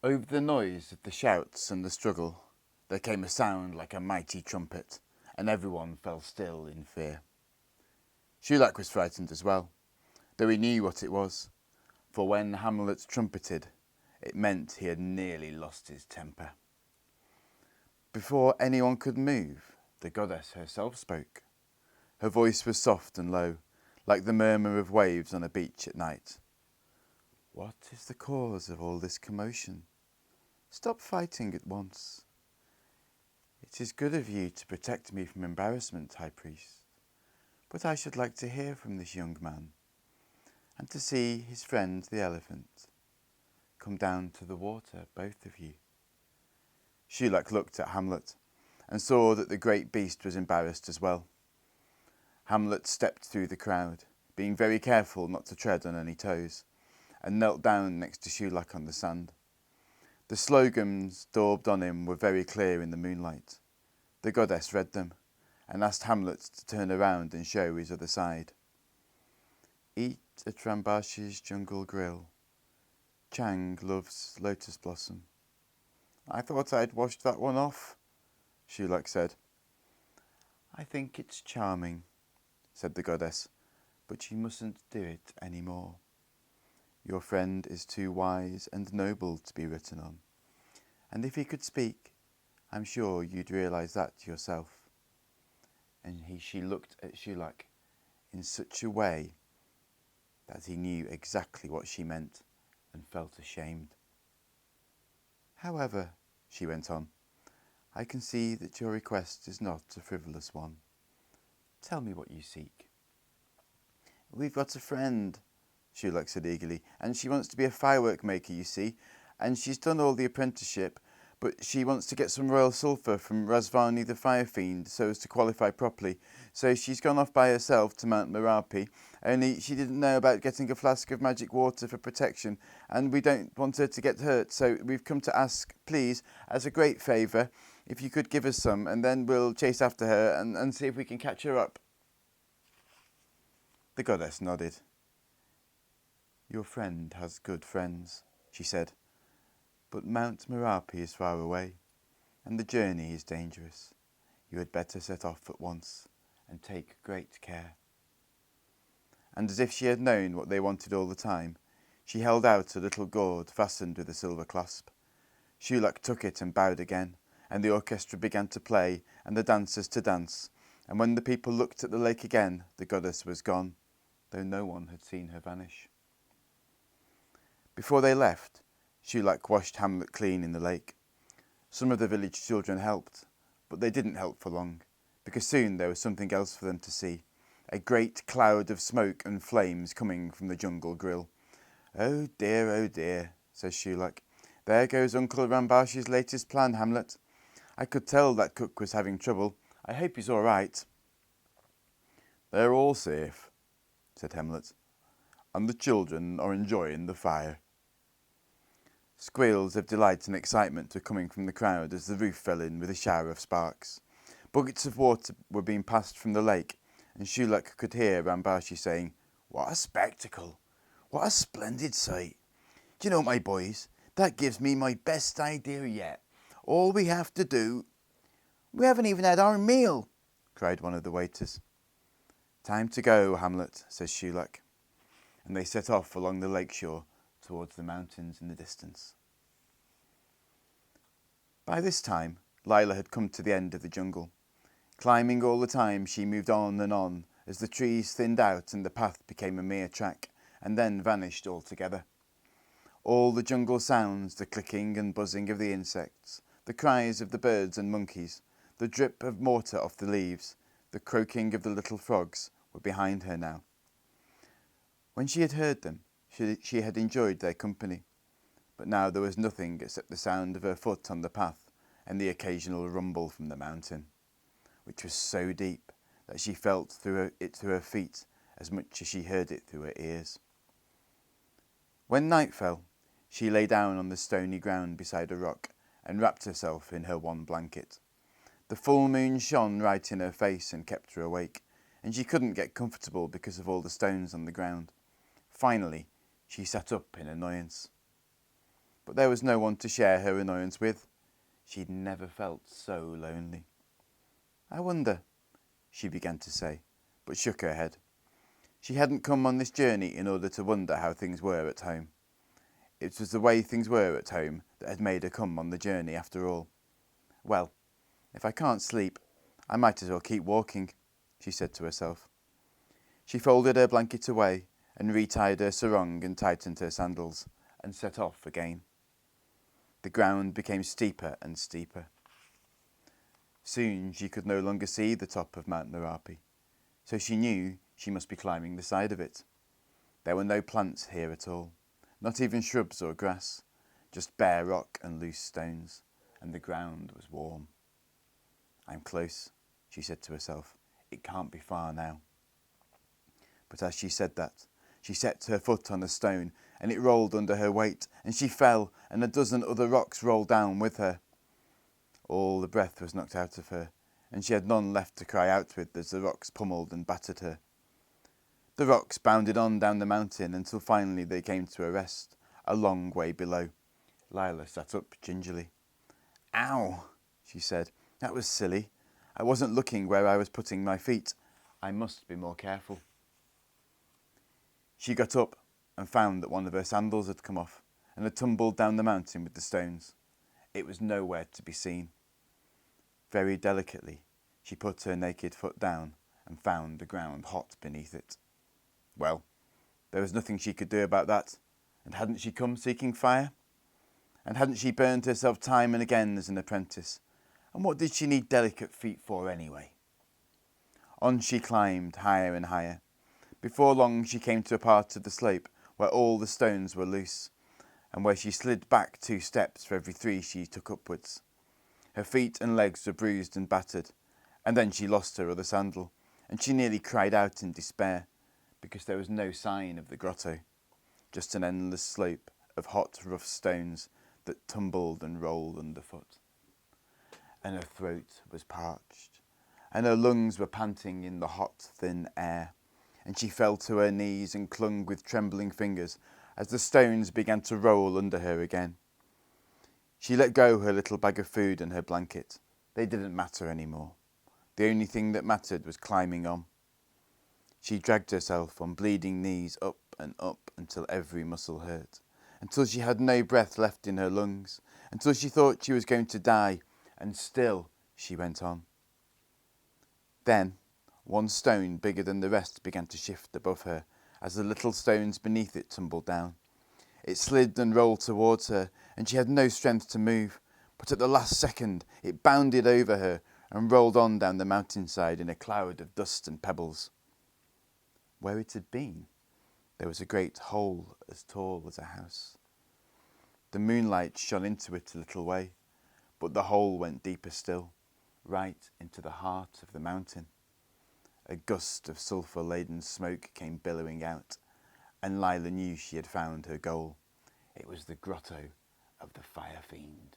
Over the noise of the shouts and the struggle, there came a sound like a mighty trumpet, and everyone fell still in fear. Chulak was frightened as well, though he knew what it was, for when Hamlet trumpeted, it meant he had nearly lost his temper. Before anyone could move, the goddess herself spoke. Her voice was soft and low, like the murmur of waves on a beach at night. What is the cause of all this commotion? Stop fighting at once. It is good of you to protect me from embarrassment, High Priest, but I should like to hear from this young man, and to see his friend the elephant. Come down to the water, both of you. Chulak looked at Hamlet, and saw that the great beast was embarrassed as well. Hamlet stepped through the crowd, being very careful not to tread on any toes, and knelt down next to Chulak on the sand. The slogans daubed on him were very clear in the moonlight. The goddess read them, and asked Hamlet to turn around and show his other side. Eat at Rambash's jungle grill. Chang loves lotus blossom. I thought I'd washed that one off, Chulak said. I think it's charming, said the goddess, but you mustn't do it any more. Your friend is too wise and noble to be written on, and if he could speak, I'm sure you'd realise that yourself. And she looked at Chulak in such a way that he knew exactly what she meant and felt ashamed. However, she went on, I can see that your request is not a frivolous one. Tell me what you seek. We've got a friend, Chulak said eagerly, and she wants to be a firework maker, you see, and she's done all the apprenticeship, but she wants to get some royal sulphur from Razvani the fire fiend so as to qualify properly. So she's gone off by herself to Mount Merapi, only she didn't know about getting a flask of magic water for protection, and we don't want her to get hurt, so we've come to ask, please, as a great favour, if you could give us some, and then we'll chase after her and see if we can catch her up. The goddess nodded. Your friend has good friends, she said, but Mount Merapi is far away, and the journey is dangerous. You had better set off at once, and take great care. And as if she had known what they wanted all the time, she held out a little gourd fastened with a silver clasp. Chulak took it and bowed again, and the orchestra began to play, and the dancers to dance, and when the people looked at the lake again, the goddess was gone, though no one had seen her vanish. Before they left, Chulak washed Hamlet clean in the lake. Some of the village children helped, but they didn't help for long, because soon there was something else for them to see, a great cloud of smoke and flames coming from the jungle grill. Oh dear, says Chulak. There goes Uncle Rambash's latest plan, Hamlet. I could tell that cook was having trouble. I hope he's all right. They're all safe, said Hamlet, and the children are enjoying the fire. Squeals of delight and excitement were coming from the crowd as the roof fell in with a shower of sparks. Buckets of water were being passed from the lake, and Chulak could hear Rambashi saying, What a spectacle! What a splendid sight! Do you know, my boys, that gives me my best idea yet. All we have to do... We haven't even had our meal, cried one of the waiters. Time to go, Hamlet, says Chulak, and they set off along the lake shore towards the mountains in the distance. By this time, Lila had come to the end of the jungle. Climbing all the time, she moved on and on as the trees thinned out and the path became a mere track, and then vanished altogether. All the jungle sounds, the clicking and buzzing of the insects, the cries of the birds and monkeys, the drip of mortar off the leaves, the croaking of the little frogs were behind her now. When she had heard them, she had enjoyed their company, but now there was nothing except the sound of her foot on the path and the occasional rumble from the mountain, which was so deep that she felt it through her feet as much as she heard it through her ears. When night fell, she lay down on the stony ground beside a rock and wrapped herself in her one blanket. The full moon shone right in her face and kept her awake, and she couldn't get comfortable because of all the stones on the ground. Finally, she sat up in annoyance. but there was no one to share her annoyance with. She'd never felt so lonely. I wonder, she began to say, but shook her head. She hadn't come on this journey in order to wonder how things were at home. It was the way things were at home that had made her come on the journey after all. Well, if I can't sleep, I might as well keep walking, she said to herself. She folded her blanket away and retied her sarong and tightened her sandals and set off again. The ground became steeper and steeper. Soon she could no longer see the top of Mount Narapi, so she knew she must be climbing the side of it. There were no plants here at all, not even shrubs or grass, just bare rock and loose stones, and the ground was warm. I'm close, she said to herself. It can't be far now. But as she said that, she set her foot on a stone, and it rolled under her weight, and she fell, and a dozen other rocks rolled down with her. All the breath was knocked out of her, and she had none left to cry out with as the rocks pummeled and battered her. The rocks bounded on down the mountain until finally they came to a rest, a long way below. Lila sat up gingerly. Ow, she said. That was silly. I wasn't looking where I was putting my feet. I must be more careful. She got up and found that one of her sandals had come off and had tumbled down the mountain with the stones. It was nowhere to be seen. Very delicately, she put her naked foot down and found the ground hot beneath it. Well, there was nothing she could do about that, and hadn't she come seeking fire? And hadn't she burned herself time and again as an apprentice? And what did she need delicate feet for anyway? On she climbed, higher and higher. Before long she came to a part of the slope where all the stones were loose, and where she slid back 2 steps for every 3 she took upwards. Her feet and legs were bruised and battered, and then she lost her other sandal, and she nearly cried out in despair, because there was no sign of the grotto, just an endless slope of hot, rough stones that tumbled and rolled underfoot. And her throat was parched, and her lungs were panting in the hot, thin air, and she fell to her knees and clung with trembling fingers as the stones began to roll under her again. She let go her little bag of food and her blanket. They didn't matter anymore. The only thing that mattered was climbing on. She dragged herself on bleeding knees up and up until every muscle hurt, until she had no breath left in her lungs, until she thought she was going to die, and still she went on. Then, one stone bigger than the rest began to shift above her as the little stones beneath it tumbled down. It slid and rolled towards her, and she had no strength to move, but at the last second it bounded over her and rolled on down the mountainside in a cloud of dust and pebbles. Where it had been, there was a great hole as tall as a house. The moonlight shone into it a little way, but the hole went deeper still, right into the heart of the mountain. A gust of sulphur-laden smoke came billowing out, and Lila knew she had found her goal. It was the grotto of the fire fiend.